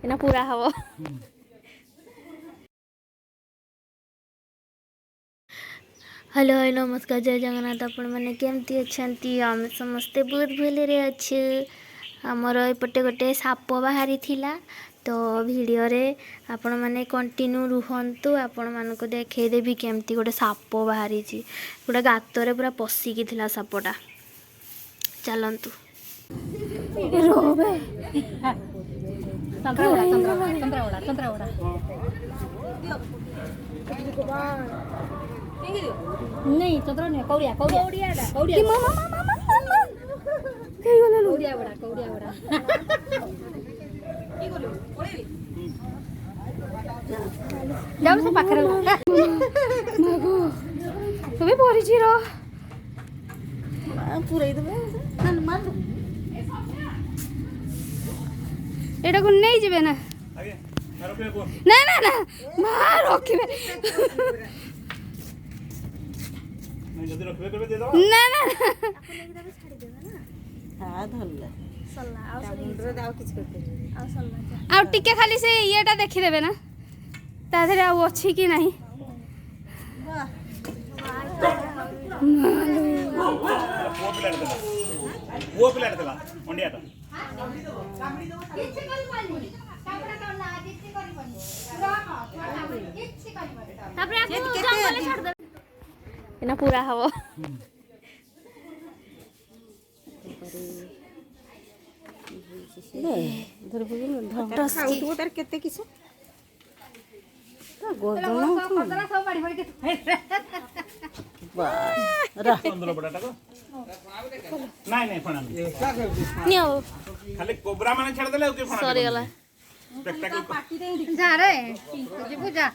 एना पूरा हव। हेलो नमस्कार जय जगन्नाथ। आपण मैंने केमती अच्छी आम समस्ते बहुत भलरे अच्छे। आमर एपटे गोटे साप बाहरी थिला तो वीडियो रे आपण मैंने कंटिन्यू रुहंतु। आपण मानको देखैदेवी केमती गोटे साप बाहरी गोटे गातर पूरा पशिकी थिला सापटा। चलंतु नहीं चंद्र नहीं कौड़िया कौड़िया कौड़िया कौड़िया कौड़िया बड़ा कौड़िया बड़ा जाओ से पाखरे मागो तुम्हें परिची रो पूरे दबे ना मान एटा को नहीं जिवे ना आगे रखबे को ना ना ना मार रखिबे नहीं जल्दी रखबे करबे दे दो ना ना हां धरले सल्ला आ समुद्र दाव किछ करते आ सल्ला आ टिके खाली से येटा देखि देबे ना ता धरे आ अछि कि नाही। वो प्लेट देला अंडिया तो तापरे आ जंगल छाड़ दे एना पूरा हव। धर बोल धर खाउतबो तार केते किछ ता गोदन पतरा सब बाड़ी बाड़ी बस रा अंदर बडाटा को नहीं नहीं फणा नियो खाली कोबरा माने छाड़ देले ओके फणा सॉरी गला स्पेक्टाकल जा रे जी पूजा